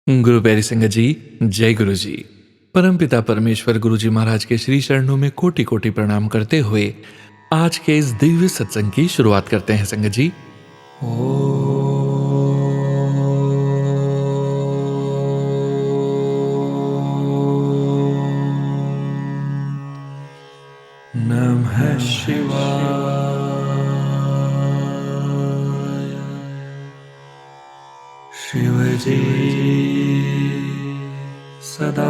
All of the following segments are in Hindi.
गुरु प्यारी संगत जी, जय गुरु जी। परमपिता परमेश्वर गुरु जी महाराज के श्री चरणों में कोटि कोटि प्रणाम करते हुए आज के इस दिव्य सत्संग की शुरुआत करते हैं संगत जी। नमः शिवाय। शिवजी सदा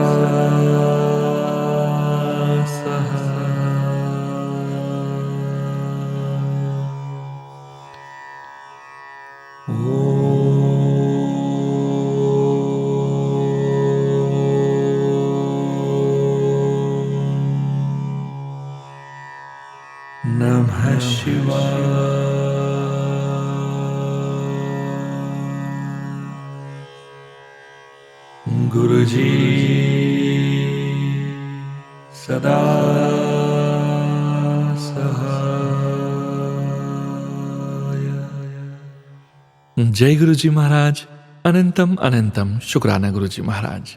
नमः शिवाय। गुरुजी सदा सहाय। जय गुरु जी महाराज। अनंतम अनंतम शुक्राना गुरु जी महाराज।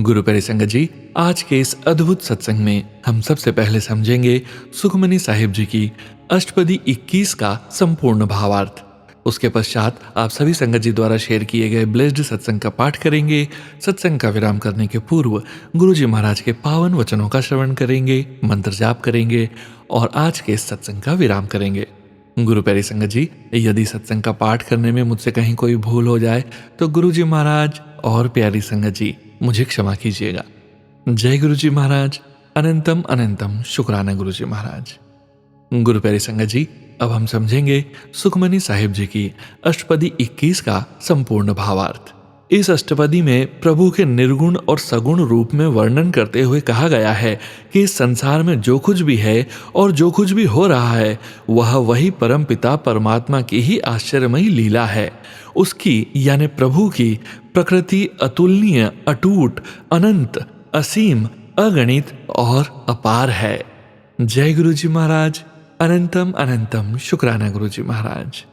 गुरु प्यारी संगत जी, आज के इस अद्भुत सत्संग में हम सबसे पहले समझेंगे सुखमनी साहिब जी की अष्टपदी 21 का संपूर्ण भावार्थ। उसके पश्चात आप सभी संगत जी द्वारा शेयर किए गए ब्लेस्ड सत्संग का पाठ करेंगे। सत्संग का विराम करने के पूर्व गुरु जी महाराज के पावन वचनों का श्रवण करेंगे, मंत्र जाप करेंगे और आज के इस सत्संग का विराम करेंगे। गुरु प्यारी संगत जी, यदि सत्संग का पाठ करने में मुझसे कहीं कोई भूल हो जाए तो गुरु जी महाराज और प्यारी संगत जी मुझे क्षमा कीजिएगा। जय गुरु जी महाराज। अनंतम अनंतम शुक्राना गुरु जी महाराज। गुरु प्यारी संगत जी, अब हम समझेंगे सुखमनी साहिब जी की अष्टपदी 21 का संपूर्ण भावार्थ। इस अष्टपदी में प्रभु के निर्गुण और सगुण रूप में वर्णन करते हुए कहा गया है कि इस संसार में जो कुछ भी है और जो कुछ भी हो रहा है वह वही परम पिता परमात्मा की ही आश्चर्यमयी लीला है। उसकी यानी प्रभु की प्रकृति अतुलनीय, अटूट, अनंत, असीम, अगणित और अपार है। जय गुरु जी महाराज। अनंतम अनंतम शुक्राना गुरु जी महाराज।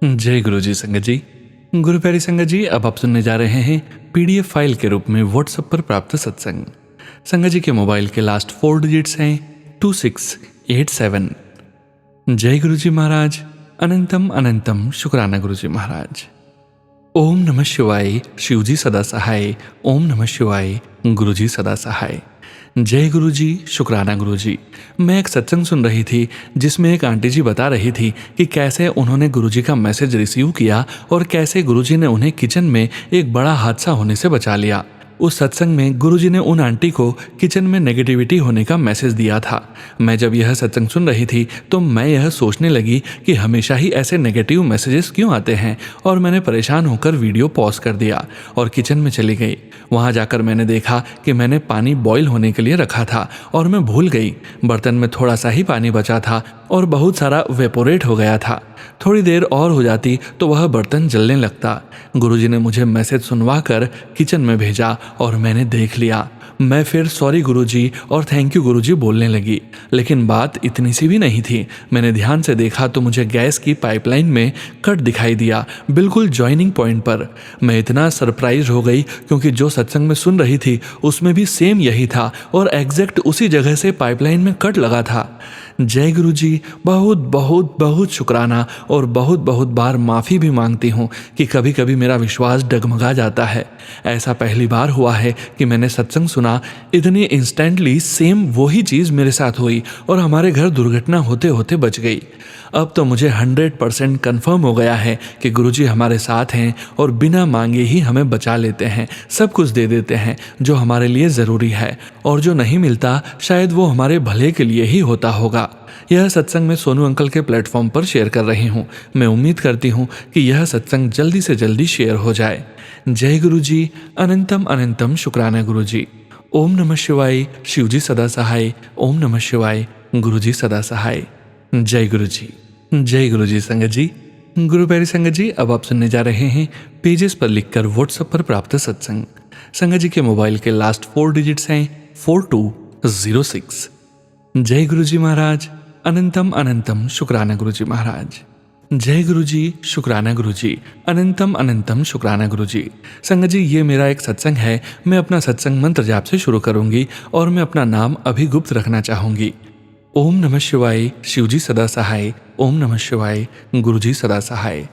जय गुरु जी संगत जी। गुरु प्यारी संगत जी, अब आप सुनने जा रहे हैं PDF फाइल के रूप में व्हाट्सएप पर प्राप्त सत्संग। संगत जी के मोबाइल के लास्ट 4 डिजिट्स हैं 2687। जय गुरु जी महाराज। अनंतम अनंतम शुक्राना गुरु जी महाराज। ओम नमः शिवाय। शिवजी सदा सहाय। ओम नमः शिवाय। गुरुजी सदा सहाय। जय गुरु जी। शुक्राना गुरु जी। मैं एक सत्संग सुन रही थी जिसमें एक आंटी जी बता रही थी कि कैसे उन्होंने गुरुजी का मैसेज रिसीव किया और कैसे गुरुजी ने उन्हें किचन में एक बड़ा हादसा होने से बचा लिया। उस सत्संग में गुरुजी ने उन आंटी को किचन में नेगेटिविटी होने का मैसेज दिया था। मैं जब यह सत्संग सुन रही थी तो मैं यह सोचने लगी कि हमेशा ही ऐसे नेगेटिव मैसेजेस क्यों आते हैं, और मैंने परेशान होकर वीडियो पॉज कर दिया और किचन में चली गई। वहाँ जाकर मैंने देखा कि मैंने पानी बॉईल होने के लिए रखा था और मैं भूल गई। बर्तन में थोड़ा सा ही पानी बचा था और बहुत सारा वेपोरेट हो गया था। थोड़ी देर और हो जाती तो वह बर्तन जलने लगता। गुरुजी ने मुझे मैसेज सुनवा कर किचन में भेजा और मैंने देख लिया। मैं फिर सॉरी गुरुजी और थैंक यू गुरुजी बोलने लगी, लेकिन बात इतनी सी भी नहीं थी। मैंने ध्यान से देखा तो मुझे गैस की पाइपलाइन में कट दिखाई दिया, बिल्कुल जॉइनिंग पॉइंट पर। मैं इतना सरप्राइज हो गई क्योंकि जो सत्संग में सुन रही थी उसमें भी सेम यही था और एग्जैक्ट उसी जगह से पाइपलाइन में कट लगा था। जय गुरु जी। बहुत बहुत बहुत शुक्राना और बहुत बहुत बार माफ़ी भी मांगती हूँ कि कभी कभी मेरा विश्वास डगमगा जाता है। ऐसा पहली बार हुआ है कि मैंने सत्संग सुना, इतनी इंस्टेंटली सेम वही चीज़ मेरे साथ हुई और हमारे घर दुर्घटना होते होते बच गई। अब तो मुझे 100% कन्फर्म हो गया है कि गुरुजी हमारे साथ हैं और बिना मांगे ही हमें बचा लेते हैं, सब कुछ दे देते हैं जो हमारे लिए ज़रूरी है, और जो नहीं मिलता शायद वो हमारे भले के लिए ही होता होगा। यह सत्संग मैं सोनू अंकल के प्लेटफॉर्म पर शेयर कर रही हूँ। मैं उम्मीद करती हूँ कि यह सत्संग जल्दी से जल्दी शेयर हो जाए। जय गुरु जी। अनंतम अनंतम शुक्राना गुरु जी। ओम नमः शिवाय। शिवजी सदा सहाय। ओम नमः शिवाय। गुरुजी सदा सहाय। जय गुरु जी। जय गुरु जी संगत जी। गुरु प्यारी संगत जी, अब आप सुनने जा रहे हैं पेजेस पर लिखकर व्हाट्सएप पर प्राप्त सत्संग। संगत जी के मोबाइल के लास्ट 4 डिजिट्स हैं 4206। जय गुरु जी महाराज। अनंतम अनंतम शुक्राना गुरु जी महाराज। जय गुरु जी, शुक्राना गुरु जी, अनंतम अनंतम शुक्राना गुरु जी। संगत जी, ये मेरा एक सत्संग है। मैं अपना सत्संग मंत्र जाप से शुरू करूंगी और मैं अपना नाम अभी गुप्त रखना चाहूंगी। ओम नमः शिवाय, शिवजी सदा सहाय। ओम नमः शिवाय, गुरु जी सदा सहाय।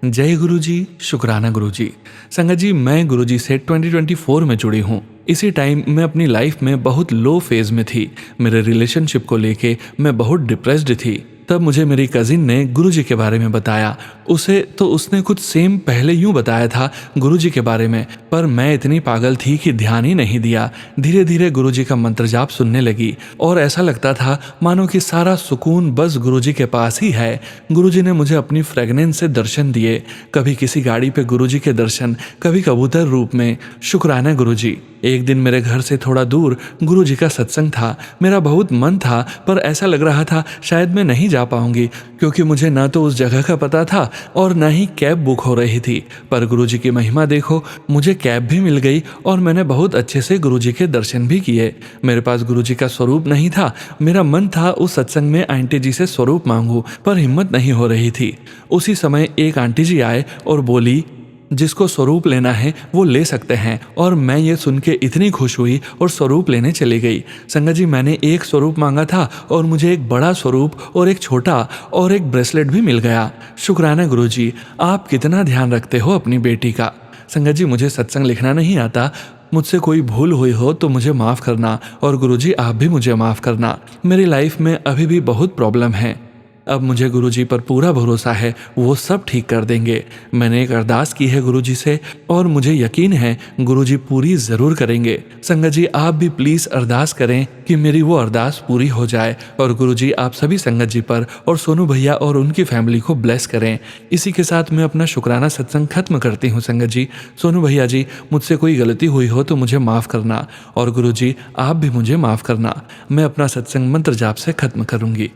जय गुरु जी, शुक्राना गुरु जी। संगत जी, मैं गुरु जी से 2024 में जुड़ी हूँ। इसी टाइम मैं अपनी लाइफ में बहुत लो फेज में थी। मेरे रिलेशनशिप को लेके मैं बहुत डिप्रेस्ड थी। तब मुझे मेरी कजिन ने गुरुजी के बारे में बताया। उसे तो उसने कुछ सेम पहले यूं बताया था गुरुजी के बारे में, पर मैं इतनी पागल थी कि ध्यान ही नहीं दिया। धीरे धीरे गुरुजी का मंत्र जाप सुनने लगी और ऐसा लगता था मानो कि सारा सुकून बस गुरुजी के पास ही है। गुरुजी ने मुझे अपनी फ्रेगनेंस से दर्शन दिए, कभी किसी गाड़ी पे गुरुजी के दर्शन, कभी कबूतर रूप में। शुक्राना गुरुजी। एक दिन मेरे घर से थोड़ा दूर गुरुजी का सत्संग था। मेरा बहुत मन था, पर ऐसा लग रहा था शायद मैं नहीं जा पाऊंगी, क्योंकि मुझे ना तो उस जगह का पता था और ना ही कैब बुक हो रही थी। पर गुरुजी की महिमा देखो, मुझे कैब भी मिल गई और मैंने बहुत अच्छे से गुरुजी के दर्शन भी किए। मेरे पास गुरुजी का स्वरूप नहीं था। मेरा मन था उस सत्संग में आंटी जी से स्वरूप मांगू, पर हिम्मत नहीं हो रही थी। उसी समय एक आंटी जी आए और बोली, जिसको स्वरूप लेना है वो ले सकते हैं। और मैं ये सुन के इतनी खुश हुई और स्वरूप लेने चली गई। संगत जी, मैंने एक स्वरूप मांगा था और मुझे एक बड़ा स्वरूप और एक छोटा और एक ब्रेसलेट भी मिल गया। शुक्राना गुरुजी, आप कितना ध्यान रखते हो अपनी बेटी का। संगत जी, मुझे सत्संग लिखना नहीं आता। मुझसे कोई भूल हुई हो तो मुझे माफ़ करना, और गुरुजी आप भी मुझे माफ़ करना। मेरी लाइफ में अभी भी बहुत प्रॉब्लम है। अब मुझे गुरुजी पर पूरा भरोसा है, वो सब ठीक कर देंगे। मैंने एक अरदास की है गुरुजी से और मुझे यकीन है गुरुजी पूरी ज़रूर करेंगे। संगत जी, आप भी प्लीज़ अरदास करें कि मेरी वो अरदास पूरी हो जाए। और गुरुजी आप सभी संगत जी पर और सोनू भैया और उनकी फैमिली को ब्लेस करें। इसी के साथ मैं अपना शुक्राना सत्संग खत्म करती हूँ। संगत जी, सोनू भैया जी, मुझसे कोई गलती हुई हो तो मुझे माफ़ करना, और गुरुजी आप भी मुझे माफ़ करना। मैं अपना सत्संग मंत्र जाप से खत्म करूँगी।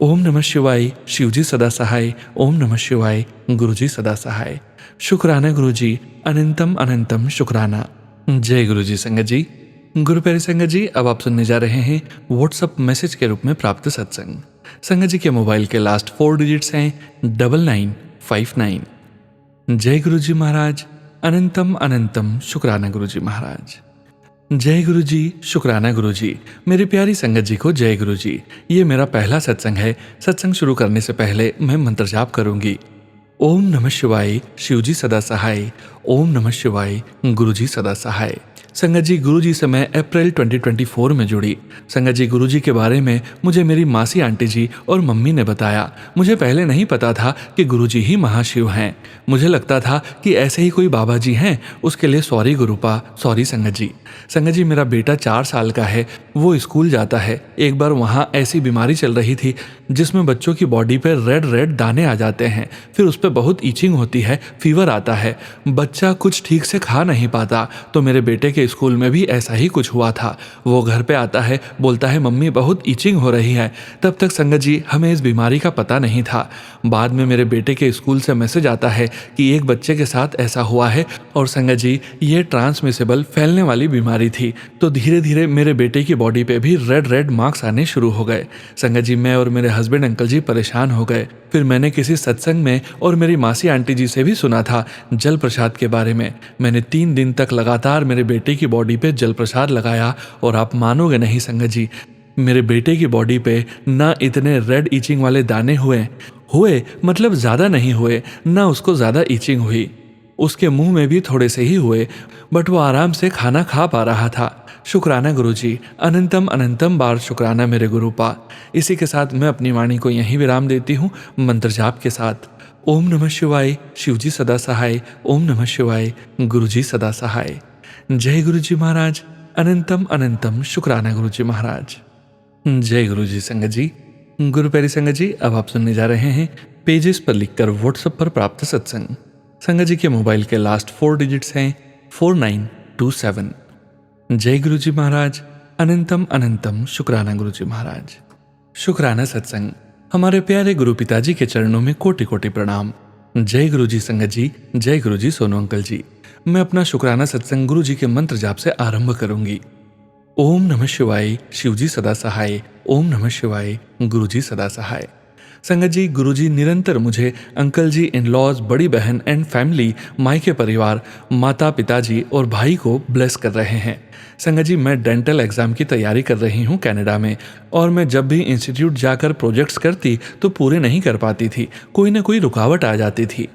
ओम नमः शिवाय, शिवजी सदा सहाय। ओम नमः शिवाय, गुरुजी सदा सहाय। शुक्राना गुरुजी, अनंतम अनंतम शुक्राना। जय गुरुजी। संगत जी, गुरु प्यारे संगत जी, अब आप सुनने जा रहे हैं व्हाट्सएप मैसेज के रूप में प्राप्त सत्संग। संगत जी के मोबाइल के लास्ट 4 डिजिट्स हैं 9959। जय गुरुजी महाराज, अनंतम अनंतम शुक्राना गुरुजी महाराज। जय गुरु जी, शुक्राना गुरु जी। मेरी प्यारी संगत जी को जय गुरु जी। ये मेरा पहला सत्संग है। सत्संग शुरू करने से पहले मैं मंत्र जाप करूंगी। ओम नमः शिवाय, शिवजी सदा सहाय। ओम नमः शिवाय, गुरुजी सदा सहाय। संगत जी, गुरुजी से मैं अप्रैल 2024 में जुड़ी। संगत जी, गुरुजी के बारे में मुझे मेरी मासी आंटी जी और मम्मी ने बताया। मुझे पहले नहीं पता था कि गुरुजी ही महाशिव हैं। मुझे लगता था कि ऐसे ही कोई बाबा जी हैं। उसके लिए सॉरी गुरुपा, सॉरी संगत जी। संगत जी, मेरा बेटा 4 साल का है। वो स्कूल जाता है। एक बार वहाँ ऐसी बीमारी चल रही थी जिसमें बच्चों की बॉडी पे रेड रेड दाने आ जाते हैं, फिर उस पर बहुत ईचिंग होती है, फीवर आता है, बच्चा कुछ ठीक से खा नहीं पाता। तो मेरे बेटे के स्कूल में भी ऐसा ही कुछ हुआ था। वो घर पे आता है, बोलता है मम्मी बहुत ईचिंग हो रही है। तब तक संगत जी हमें इस बीमारी का पता नहीं था। बाद में मेरे बेटे के स्कूल से मैसेज आता है कि एक बच्चे के साथ ऐसा हुआ है, और संगत जी ये ट्रांसमिसेबल फैलने वाली बीमारी थी। तो धीरे धीरे मेरे बेटे की बॉडी पे भी रेड रेड मार्क्स आने शुरू हो गए। संगत जी, मैं और मेरे हस्बैंड अंकल जी परेशान हो गए। फिर मैंने किसी सत्संग में और मेरी मासी आंटी जी से भी सुना था जल प्रसाद के बारे में। मैंने 3 दिन तक लगातार मेरे बेटे की बॉडी पे जल प्रसाद लगाया, और आप मानोगे नहीं संगत जी, मेरे बेटे की बॉडी पे ना इतने रेड ईचिंग वाले दाने हुए मतलब ज़्यादा नहीं हुए, ना उसको ज़्यादा ईचिंग हुई। उसके मुंह में भी थोड़े से ही हुए, बट वो आराम से खाना खा पा रहा था। शुक्राना गुरुजी, अनंतम अनंतम बार शुक्राना मेरे गुरुपा। इसी के साथ मैं अपनी वाणी को यहीं विराम देती हूँ मंत्र जाप के साथ। ओम नमः शिवाय, शिवजी सदा सहाय। ओम नमः शिवाय, गुरुजी सदा सहाय। जय गुरुजी महाराज, अनंतम अनंतम शुक्राना गुरुजी महाराज। जय गुरुजी। संगत जी, गुरु प्यारी संगत जी, अब आप सुनने जा रहे हैं पेजेस पर लिखकर व्हाट्सएप पर प्राप्त सत्संग। संगत जी के मोबाइल के लास्ट 4 डिजिट्स हैं 4927। जय गुरुजी महाराज, अनंतम अनंतम शुक्राना गुरुजी महाराज। शुक्राना सत्संग। हमारे प्यारे गुरु पिताजी के चरणों में कोटि कोटि प्रणाम। जय गुरुजी संगत जी, जय गुरुजी सोनू अंकल जी। मैं अपना शुक्राना सत्संग गुरुजी के मंत्र जाप से आरंभ करूंगी। ओम नमः शिवाय, शिवजी सदा सहाय। ओम नमः शिवाय, गुरुजी सदा सहाय। संगत जी, गुरुजी निरंतर मुझे अंकल जी, इन लॉज, बड़ी बहन एंड फैमिली, मायके परिवार, माता पिताजी और भाई को ब्लेस कर रहे हैं। संगत जी, मैं डेंटल एग्जाम की तैयारी कर रही हूँ कनाडा में, और मैं जब भी इंस्टीट्यूट जाकर प्रोजेक्ट्स करती तो पूरे नहीं कर पाती थी, कोई ना कोई रुकावट आ जाती थी।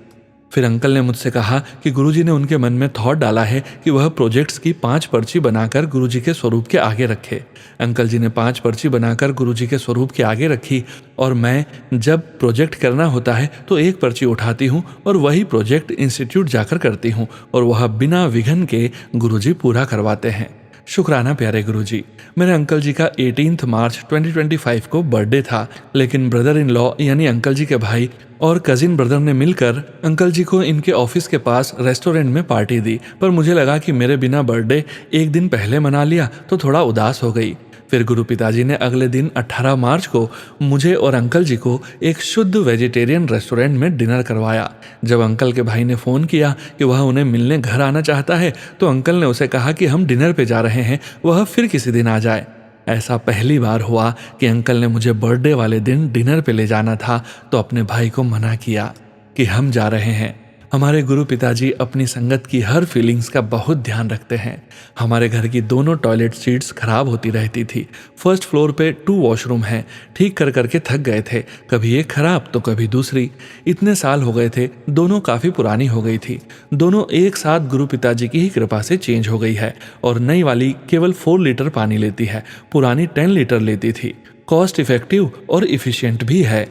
फिर अंकल ने मुझसे कहा कि गुरुजी ने उनके मन में थॉट डाला है कि वह प्रोजेक्ट्स की 5 पर्ची बनाकर गुरुजी के स्वरूप के आगे रखे। अंकल जी ने 5 पर्ची बनाकर गुरुजी के स्वरूप के आगे रखी, और मैं जब प्रोजेक्ट करना होता है तो एक पर्ची उठाती हूँ और वही प्रोजेक्ट इंस्टीट्यूट जाकर करती हूँ, और वह बिना विघ्न के गुरुजी पूरा करवाते हैं। शुक्राना प्यारे गुरुजी। मेरे अंकल जी का 18 मार्च 2025 को बर्थडे था, लेकिन ब्रदर इन लॉ यानी अंकल जी के भाई और कजिन ब्रदर ने मिलकर अंकल जी को इनके ऑफिस के पास रेस्टोरेंट में पार्टी दी। पर मुझे लगा कि मेरे बिना बर्थडे एक दिन पहले मना लिया तो थोड़ा उदास हो गई। फिर गुरु पिताजी ने अगले दिन 18 मार्च को मुझे और अंकल जी को एक शुद्ध वेजिटेरियन रेस्टोरेंट में डिनर करवाया। जब अंकल के भाई ने फ़ोन किया कि वह उन्हें मिलने घर आना चाहता है, तो अंकल ने उसे कहा कि हम डिनर पे जा रहे हैं, वह फिर किसी दिन आ जाए। ऐसा पहली बार हुआ कि अंकल ने मुझे बर्थडे वाले दिन डिनर पे ले जाना था तो अपने भाई को मना किया कि हम जा रहे हैं। हमारे गुरु पिताजी अपनी संगत की हर फीलिंग्स का बहुत ध्यान रखते हैं। हमारे घर की दोनों टॉयलेट सीट्स खराब होती रहती थी। फर्स्ट फ्लोर पे 2 वॉशरूम हैं, ठीक कर करके थक गए थे, कभी एक खराब तो कभी दूसरी। इतने साल हो गए थे, दोनों काफ़ी पुरानी हो गई थी। दोनों एक साथ गुरु पिताजी की ही कृपा से चेंज हो गई है, और नई वाली केवल 4 लीटर पानी लेती है, पुरानी 10 लीटर लेती थी। कॉस्ट इफेक्टिव और इफ़िशियंट भी है।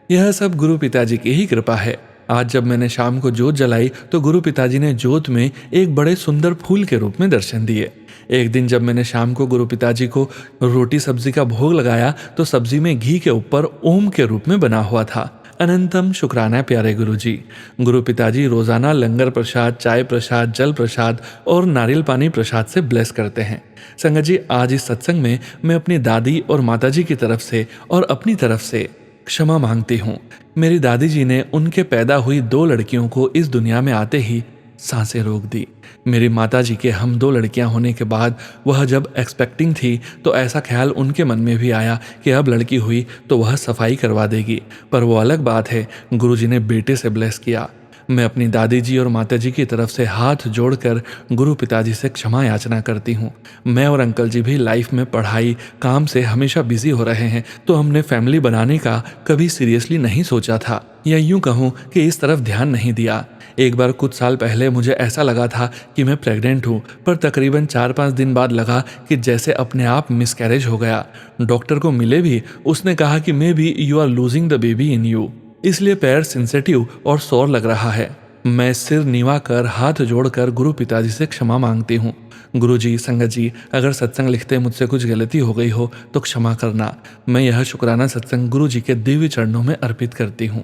यह सब गुरु पिताजी की ही कृपा है। आज जब मैंने शाम को जोत जलाई तो गुरु पिताजी ने जोत में एक बड़े सुंदर फूल के रूप में दर्शन दिए। एक दिन जब मैंने शाम को गुरु पिताजी को रोटी सब्जी का भोग लगाया तो सब्जी में घी के ऊपर ओम के रूप में बना हुआ था। अनंतम शुक्राना प्यारे गुरुजी। गुरु पिताजी रोजाना लंगर प्रसाद, चाय प्रसाद, जल प्रसाद और नारियल पानी प्रसाद से ब्लेस करते हैं। संगत जी, आज इस सत्संग में मैं अपनी दादी और माताजी की तरफ से और अपनी तरफ से क्षमा मांगती हूँ। मेरी दादी जी ने उनके पैदा हुई 2 लड़कियों को इस दुनिया में आते ही सांसें रोक दी। मेरी माता जी के हम 2 लड़कियां होने के बाद वह जब एक्सपेक्टिंग थी तो ऐसा ख्याल उनके मन में भी आया कि अब लड़की हुई तो वह सफाई करवा देगी, पर वो अलग बात है, गुरुजी ने बेटे से ब्लेस किया। मैं अपनी दादी जी और माता जी की तरफ से हाथ जोड़कर गुरु पिताजी से क्षमा याचना करती हूँ। मैं और अंकल जी भी लाइफ में पढ़ाई काम से हमेशा बिजी हो रहे हैं, तो हमने फैमिली बनाने का कभी सीरियसली नहीं सोचा था, या यूं कहूँ कि इस तरफ ध्यान नहीं दिया। एक बार कुछ साल पहले मुझे ऐसा लगा था कि मैं प्रेग्नेंट हूँ, पर तकरीबन 4-5 दिन बाद लगा कि जैसे अपने आप मिसकैरेज हो गया। डॉक्टर को मिले भी, उसने कहा कि maybe you are losing the baby in you, इसलिए पैर सेंसिटिव और सौर लग रहा है। मैं सिर नीवा कर हाथ जोड़कर गुरु पिताजी से क्षमा मांगती हूँ। गुरु जी, संगत जी, अगर सत्संग लिखते मुझसे कुछ गलती हो गई हो तो क्षमा करना। मैं यह शुक्राना सत्संग गुरु जी के दिव्य चरणों में अर्पित करती हूँ।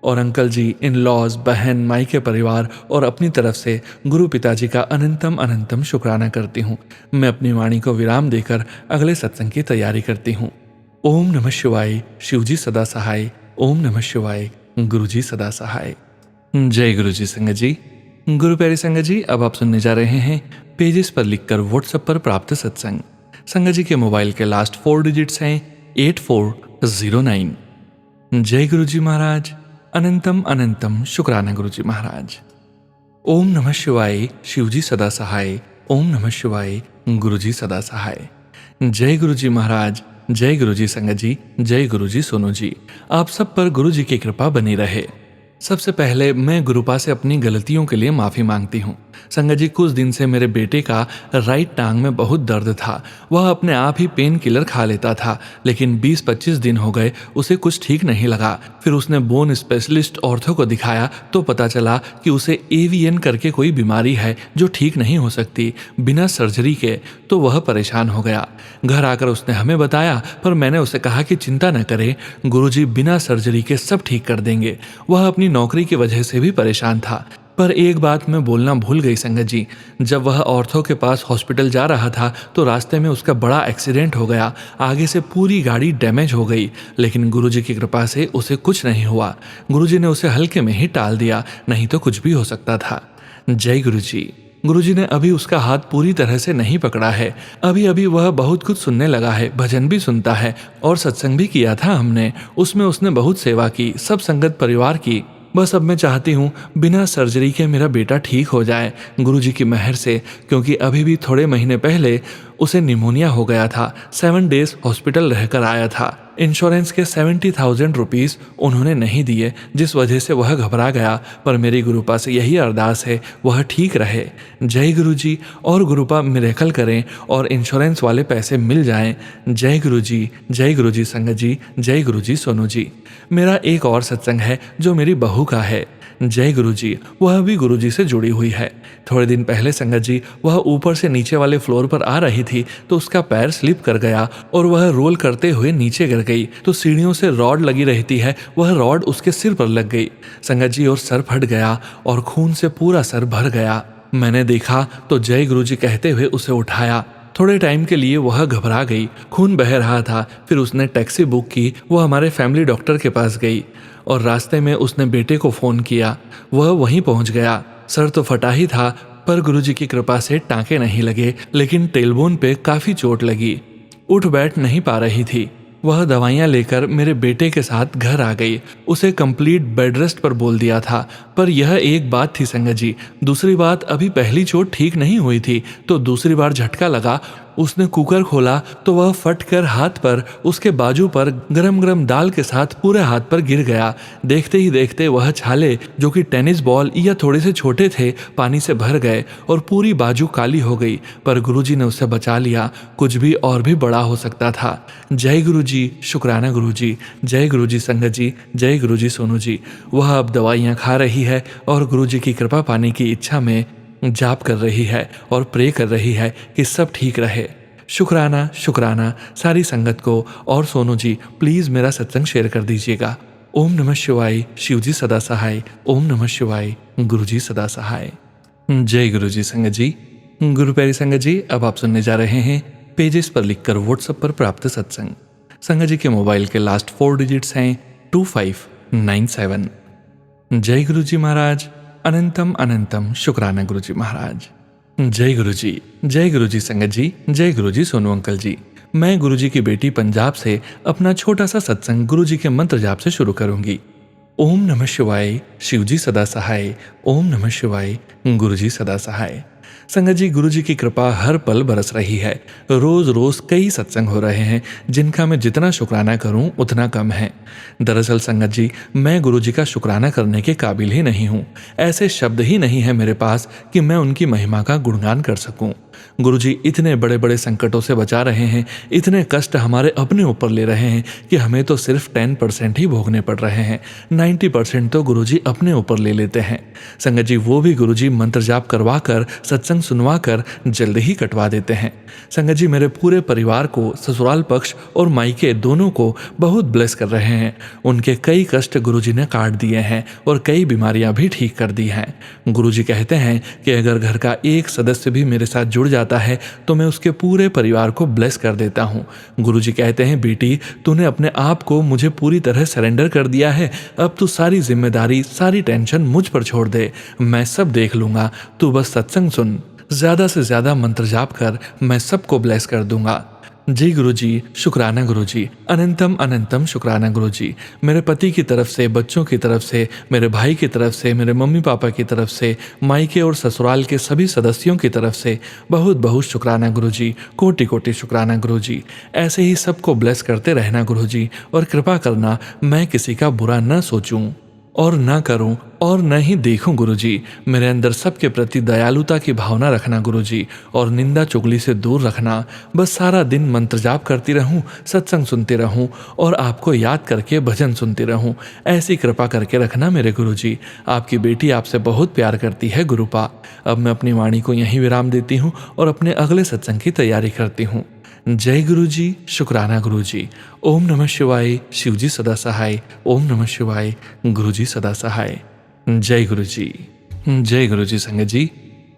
और अंकल जी, इन लॉज, बहन, मायके परिवार और अपनी तरफ से गुरु पिताजी का अनंतम अनंतम शुक्राना करती हूँ। मैं अपनी वाणी को विराम देकर अगले सत्संग की तैयारी करती हूँ। ओम नमः शिवाय। शिवजी सदा सहाय। ओम नमः शिवाय। गुरुजी सदा सहाय। जय गुरुजी। संगत जी, गुरु प्यारी संगत जी, अब आप सुनने जा रहे हैं पेजेस पर लिखकर व्हाट्सएप पर प्राप्त सत्संग। संगत जी के मोबाइल के लास्ट 4 डिजिट्स हैं 8409। जय गुरुजी महाराज। अनंतम अनंतम शुक्राना गुरुजी महाराज। ओम नमः शिवाय। शिवजी सदा सहाय। ओम नमः शिवाय। गुरुजी सदा सहाय। जय गुरुजी महाराज। जय गुरुजी संगत जी। जय गुरुजी सोनू जी। आप सब पर गुरुजी की कृपा बनी रहे। सबसे पहले मैं गुरुपा से अपनी गलतियों के लिए माफ़ी मांगती हूँ। संगत जी, कुछ दिन से मेरे बेटे का राइट टांग में बहुत दर्द था। वह अपने आप ही पेन किलर खा लेता था, लेकिन 20-25 दिन हो गए उसे कुछ ठीक नहीं लगा। फिर उसने बोन स्पेशलिस्ट ऑर्थो को दिखाया तो पता चला कि उसे एवीएन करके कोई बीमारी है जो ठीक नहीं हो सकती बिना सर्जरी के। तो वह परेशान हो गया। घर आकर उसने हमें बताया, पर मैंने उसे कहा कि चिंता न करे, गुरुजी बिना सर्जरी के सब ठीक कर देंगे। वह अपनी नौकरी की वजह से भी परेशान था। पर एक बात मैं बोलना भूल गई संगत जी, जब वह ऑर्थो के पास हॉस्पिटल जा रहा था तो रास्ते में उसका बड़ा एक्सीडेंट हो गया। आगे से पूरी गाड़ी डैमेज हो गई, लेकिन गुरुजी की कृपा से उसे कुछ नहीं हुआ। गुरुजी ने उसे हल्के में ही टाल दिया, नहीं तो कुछ भी हो सकता था। जय गुरुजी। गुरुजी ने अभी उसका हाथ पूरी तरह से नहीं पकड़ा है। अभी अभी वह बहुत कुछ सुनने लगा है, भजन भी सुनता है और सत्संग भी किया था हमने। उसमें उसने बहुत सेवा की, सब संगत परिवार की। बस अब मैं चाहती हूँ बिना सर्जरी के मेरा बेटा ठीक हो जाए गुरुजी की मेहर से, क्योंकि अभी भी थोड़े महीने पहले उसे निमोनिया हो गया था। 7 डेज हॉस्पिटल रहकर आया था। इंश्योरेंस के 70,000 रुपीस उन्होंने नहीं दिए, जिस वजह से वह घबरा गया। पर मेरी गुरुपा से यही अरदास है वह ठीक रहे। जय गुरुजी। और गुरुपा मिरेकल करें और इंश्योरेंस वाले पैसे मिल जाएं। जय गुरुजी संगत जी, जय गुरुजी सोनू जी। मेरा एक और सत्संग है जो मेरी बहू का है। जय गुरुजी। वह भी गुरुजी से जुड़ी हुई है। थोड़े दिन पहले संगत जी वह ऊपर से नीचे वाले फ्लोर पर आ रही थी तो उसका पैर स्लिप कर गया और वह रोल करते हुए नीचे गिर गई। तो सीढ़ियों से रॉड लगी रहती है, वह रॉड उसके सिर पर लग गई संगत जी, और सर फट गया और खून से पूरा सर भर गया। मैंने देखा तो जय गुरुजी कहते हुए उसे उठाया। थोड़े टाइम के लिए वह घबरा गई, खून बह रहा था। फिर उसने टैक्सी बुक की, वह हमारे फैमिली डॉक्टर के पास गई और रास्ते में उसने बेटे को फ़ोन किया। वह वहीं पहुंच गया। सर तो फटा ही था पर गुरुजी की कृपा से टांके नहीं लगे, लेकिन टेलबोन पे काफ़ी चोट लगी। उठ बैठ नहीं पा रही थी। वह दवाइयाँ लेकर मेरे बेटे के साथ घर आ गई। उसे कंप्लीट बेड रेस्ट पर बोल दिया था। पर यह एक बात थी संगत जी। दूसरी बात, अभी पहली चोट ठीक नहीं हुई थी तो दूसरी बार झटका लगा। उसने कुकर खोला तो वह फट कर हाथ पर, उसके बाजू पर गरम गरम दाल के साथ पूरे हाथ पर गिर गया। देखते ही देखते वह छाले जो कि टेनिस बॉल या थोड़े से छोटे थे पानी से भर गए और पूरी बाजू काली हो गई। पर गुरुजी ने उसे बचा लिया। कुछ भी और भी बड़ा हो सकता था। जय गुरुजी, शुक्राना गुरुजी। जय गुरुजी संगत जी, जय गुरुजी सोनू जी। वह अब दवाइयाँ खा रही है और गुरुजी की कृपा पाने की इच्छा में जाप कर रही है और प्रे कर रही है कि सब ठीक रहे। शुक्राना शुक्राना सारी संगत को। और सोनू जी प्लीज़ मेरा सत्संग शेयर कर दीजिएगा। ओम नमः शिवाय, शिवजी सदा सहाय। ओम नमः शिवाय, गुरुजी सदा सहाय। जय गुरुजी संगत जी। गुरु प्यारी संगत जी, अब आप सुनने जा रहे हैं पेजेस पर लिखकर व्हाट्सएप पर प्राप्त सत्संग। संगत जी के मोबाइल के लास्ट 4 डिजिट्स हैं 2597। जय गुरुजी महाराज। अनंतम अनंतम शुक्राना गुरुजी महाराज। जय गुरुजी संगत जी, जय गुरुजी सोनू अंकल जी। मैं गुरुजी की बेटी पंजाब से अपना छोटा सा सत्संग गुरुजी के मंत्र जाप से शुरू करूंगी। ओम नमः शिवाय, शिवजी सदा सहाय। ओम नमः शिवाय, गुरुजी सदा सहाय। संगत जी, गुरुजी की कृपा हर पल बरस रही है। रोज रोज कई सत्संग हो रहे हैं जिनका मैं जितना शुक्राना करूं उतना कम है। दरअसल संगत जी, मैं गुरुजी का शुक्राना करने के काबिल ही नहीं हूं। ऐसे शब्द ही नहीं है मेरे पास कि मैं उनकी महिमा का गुणगान कर सकूं। गुरुजी इतने बड़े बड़े संकटों से बचा रहे हैं, इतने कष्ट हमारे अपने ऊपर ले रहे हैं कि हमें तो सिर्फ 10% ही भोगने पड़ रहे हैं। 90% तो गुरुजी अपने ऊपर ले लेते हैं। संगत जी, वो भी गुरुजी मंत्र जाप करवा कर, सत्संग सुनवा कर जल्द ही कटवा देते हैं। संगत जी, मेरे पूरे परिवार को, ससुराल पक्ष और मायके दोनों को बहुत ब्लेस कर रहे हैं। उनके कई कष्ट गुरुजी ने काट दिए हैं और कई बीमारियां भी ठीक कर दी हैं। गुरुजी कहते हैं कि अगर घर का एक सदस्य भी मेरे साथ जुड़ जाता है तो मैं उसके पूरे परिवार को ब्लेस कर देता हूँ। गुरुजी कहते हैं, बेटी तूने अपने आप को मुझे पूरी तरह सरेंडर कर दिया है। अब तू सारी जिम्मेदारी, सारी टेंशन मुझ पर छोड़ दे। मैं सब देख लूंगा, तू बस सत्संग सुन, ज्यादा से ज्यादा मंत्र जाप कर, मैं सबको ब्लेस कर दूंगा। जी गुरुजी, शुक्राना गुरुजी। अनंतम अनंतम शुक्राना गुरुजी। मेरे पति की तरफ से, बच्चों की तरफ से, मेरे भाई की तरफ से, मेरे मम्मी पापा की तरफ से, मायके और ससुराल के सभी सदस्यों की तरफ से बहुत बहुत शुक्राना गुरुजी। कोटि कोटि शुक्राना गुरुजी। ऐसे ही सबको ब्लेस करते रहना गुरुजी, और कृपा करना मैं किसी का बुरा न सोचूं और न करूं और न ही देखूं गुरुजी। मेरे अंदर सबके प्रति दयालुता की भावना रखना गुरुजी, और निंदा चुगली से दूर रखना। बस सारा दिन मंत्र जाप करती रहूं, सत्संग सुनती रहूं और आपको याद करके भजन सुनती रहूं। ऐसी कृपा करके रखना मेरे गुरुजी। आपकी बेटी आपसे बहुत प्यार करती है गुरुपा। अब मैं अपनी वाणी को यहीं विराम देती हूँ और अपने अगले सत्संग की तैयारी करती हूँ। जय गुरुजी, शुक्राना गुरुजी। ओम नमः शिवाय, शिवजी सदा सहाय। ओम नमः शिवाय, गुरुजी सदा सहाय। जय गुरुजी संगत जी।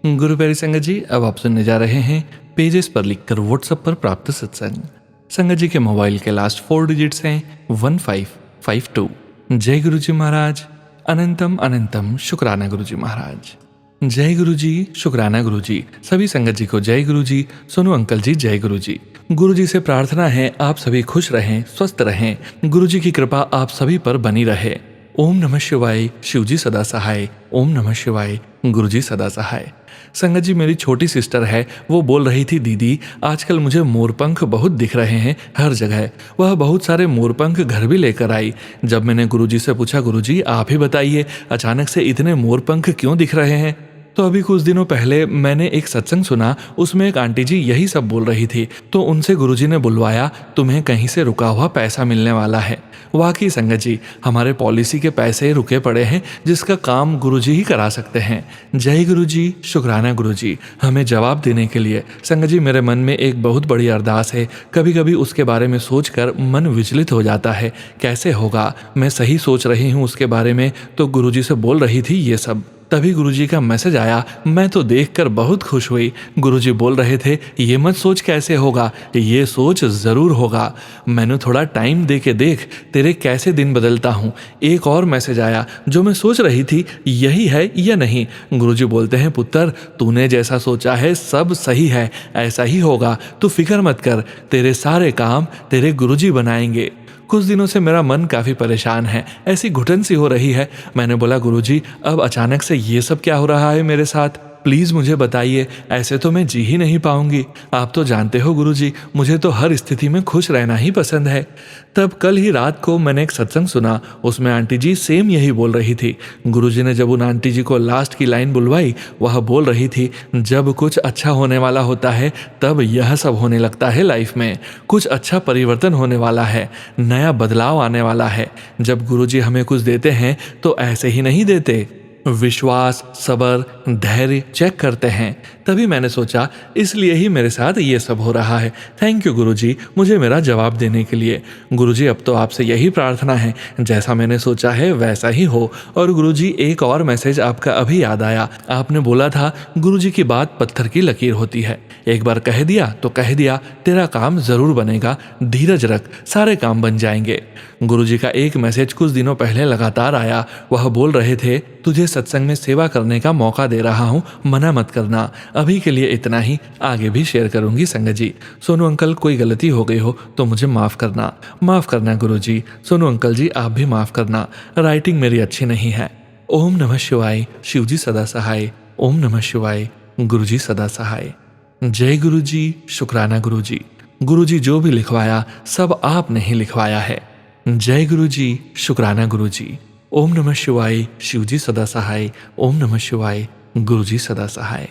गुरु प्यारी संगत जी, अब आप सुनने जा रहे हैं पेजेस पर लिखकर व्हाट्सएप पर प्राप्त सत्संग। संगत जी के मोबाइल के लास्ट 4 डिजिट्स हैं 1552। जय गुरुजी महाराज। अनंतम अनंतम शुक्राना गुरुजी महाराज। जय गुरु जी, शुक्राना गुरु जी, सभी संगत जी को जय गुरु जी, सोनू अंकल जी जय गुरु जी। गुरु जी से प्रार्थना है आप सभी खुश रहें, स्वस्थ रहें, गुरु जी की कृपा आप सभी पर बनी रहे। ओम नमः शिवाय, शिव जी सदा सहाय। ओम नमः शिवाय, गुरु जी सदा सहाय। संगत जी मेरी छोटी सिस्टर है, वो बोल रही थी दीदी आजकल मुझे मोरपंख बहुत दिख रहे हैं हर जगह। वह बहुत सारे मोरपंख घर भी लेकर आई। जब मैंने गुरुजी से पूछा गुरुजी आप ही बताइए अचानक से इतने मोरपंख क्यों दिख रहे हैं, तो अभी कुछ दिनों पहले मैंने एक सत्संग सुना, उसमें एक आंटी जी यही सब बोल रही थी, तो उनसे गुरुजी ने बुलवाया तुम्हें कहीं से रुका हुआ पैसा मिलने वाला है। वाकई संगत जी हमारे पॉलिसी के पैसे रुके पड़े हैं जिसका काम गुरुजी ही करा सकते हैं। जय गुरुजी, शुक्राना गुरुजी हमें जवाब देने के लिए। संगत जी मेरे मन में एक बहुत बड़ी अरदास है, कभी कभी उसके बारे में सोचकर मन विचलित हो जाता है, कैसे होगा, मैं सही सोच रही हूँ उसके बारे में, तो गुरुजी से बोल रही थी ये सब। तभी गुरुजी का मैसेज आया, मैं तो देखकर बहुत खुश हुई। गुरुजी बोल रहे थे ये मत सोच कैसे होगा, ये सोच जरूर होगा, मैंने थोड़ा टाइम दे के देख तेरे कैसे दिन बदलता हूँ। एक और मैसेज आया, जो मैं सोच रही थी यही है या नहीं। गुरुजी बोलते हैं पुत्र तूने जैसा सोचा है सब सही है, ऐसा ही होगा, तू फिक्र मत कर, तेरे सारे काम तेरे गुरुजी बनाएंगे। कुछ दिनों से मेरा मन काफ़ी परेशान है, ऐसी घुटन सी हो रही है। मैंने बोला गुरुजी अब अचानक से ये सब क्या हो रहा है मेरे साथ, प्लीज़ मुझे बताइए, ऐसे तो मैं जी ही नहीं पाऊंगी। आप तो जानते हो गुरुजी मुझे तो हर स्थिति में खुश रहना ही पसंद है। तब कल ही रात को मैंने एक सत्संग सुना, उसमें आंटी जी सेम यही बोल रही थी। गुरुजी ने जब उन आंटी जी को लास्ट की लाइन बुलवाई, वह बोल रही थी जब कुछ अच्छा होने वाला होता है तब यह सब होने लगता है लाइफ में, कुछ अच्छा परिवर्तन होने वाला है, नया बदलाव आने वाला है। जब गुरुजी हमें कुछ देते हैं तो ऐसे ही नहीं देते, विश्वास, सब्र, धैर्य चेक करते हैं। तभी मैंने सोचा इसलिए ही मेरे साथ ये सब हो रहा है। थैंक यू गुरुजी मुझे मेरा जवाब देने के लिए। गुरुजी अब तो आपसे यही प्रार्थना है जैसा मैंने सोचा है वैसा ही हो। और गुरुजी एक और मैसेज आपका अभी याद आया, आपने बोला था गुरुजी की बात पत्थर की लकीर होती है, एक बार कह दिया तो कह दिया, तेरा काम जरूर बनेगा, धीरज रख, सारे काम बन जाएंगे। गुरुजी का एक मैसेज कुछ दिनों पहले लगातार आया, वह बोल रहे थे तुझे सत्संग में सेवा करने का मौका दे रहा हूँ, मना मत करना। अभी के लिए इतना ही, आगे भी शेयर करूंगी संगत जी। सोनू अंकल कोई गलती हो गई हो तो मुझे माफ़ करना, माफ़ करना गुरुजी। सोनू अंकल जी आप भी माफ़ करना, राइटिंग मेरी अच्छी नहीं है। ओम नमः शिवाय, शिव जी सदा सहाय। ओम नमः शिवाय, गुरु जी सदा सहाय। जय गुरु जी, शुक्राना गुरु जी। गुरु जी जो भी लिखवाया सब आपने ही लिखवाया है। जय गुरु जी, शुक्राना गुरु जी। ओम नमः शिवाय, शिव जी सदा सहाय। ओम नमः शिवाय, गुरु जी सदा सहाय।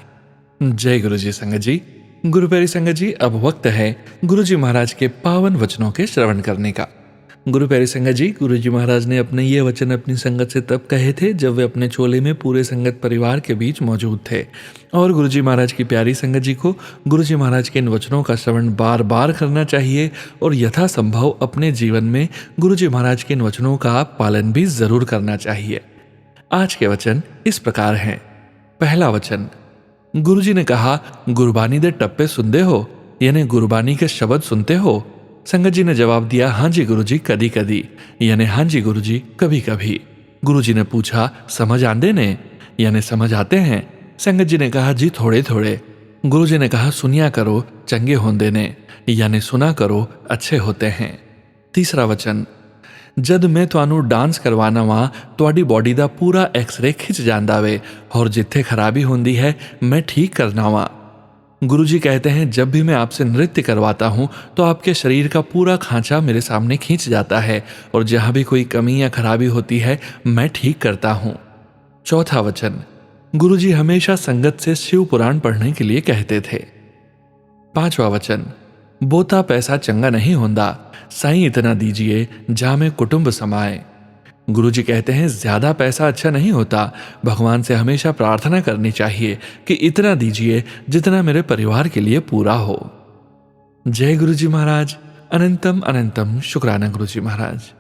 जय गुरु जी संगत जी। गुरु प्यारी संगत जी अब वक्त है गुरु जी महाराज के पावन वचनों के श्रवण करने का। गुरु प्यारी संगत जी, गुरु जी महाराज ने अपने ये वचन अपनी संगत से तब कहे थे जब वे अपने चोले में पूरे संगत परिवार के बीच मौजूद थे। और गुरु जी महाराज की प्यारी संगत जी को गुरु जी महाराज के इन वचनों का श्रवण बार बार करना चाहिए और यथासंभव अपने जीवन में गुरु जी महाराज के इन वचनों का पालन भी जरूर करना चाहिए। आज के वचन इस प्रकार हैं। पहला वचन, गुरु जी ने कहा गुरबानी दे टप्पे सुनते हो, यानी गुरबानी के शब्द सुनते हो। संगत जी ने जवाब दिया हाँ जी गुरुजी कदी कदी, यानी हाँ जी गुरुजी कभी कभी। गुरुजी ने पूछा समझ आंदे ने, यानी समझ आते हैं। संगत जी ने कहा जी थोड़े थोड़े। गुरुजी ने कहा सुनिया करो चंगे होंदे ने, यानी सुना करो अच्छे होते हैं। तीसरा वचन, जद मैं तुहानू डांस करवाना वा तुहाडी बॉडी दा पूरा एक्सरे खिंच जांदा वे और जिथे खराबी होंदी है मैं ठीक करना वा। गुरुजी कहते हैं जब भी मैं आपसे नृत्य करवाता हूँ तो आपके शरीर का पूरा खांचा मेरे सामने खींच जाता है और जहाँ भी कोई कमी या खराबी होती है मैं ठीक करता हूँ। चौथा वचन, गुरुजी हमेशा संगत से शिव पुराण पढ़ने के लिए कहते थे। पांचवा वचन, बोता पैसा चंगा नहीं होंदा, साईं इतना दीजिए जा में कुटुंब समाए। गुरुजी कहते हैं ज्यादा पैसा अच्छा नहीं होता, भगवान से हमेशा प्रार्थना करनी चाहिए कि इतना दीजिए जितना मेरे परिवार के लिए पूरा हो। जय गुरुजी महाराज, अनंतम अनंतम शुक्राना गुरुजी महाराज।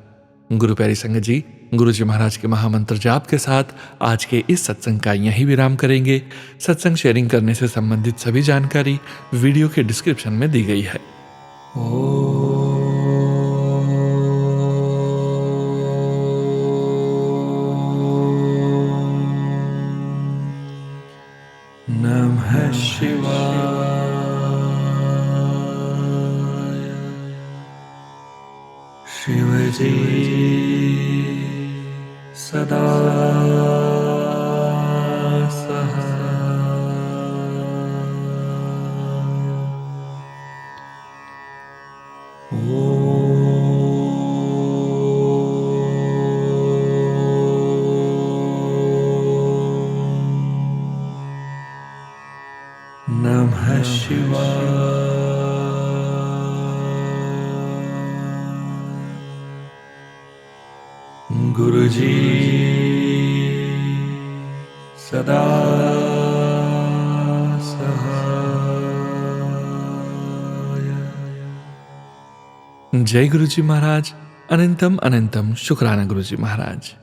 गुरु प्यारी संगत जी, गुरुजी महाराज के महामंत्र जाप के साथ आज के इस सत्संग का यही विराम करेंगे। सत्संग शेयरिंग करने से संबंधित सभी जानकारी वीडियो के डिस्क्रिप्शन में दी गई है। जी सदा नमः शिवाय। गुरुजी सदा सहाय। जय गुरुजी महाराज। अनंतम अनंतम शुक्राना गुरुजी महाराज।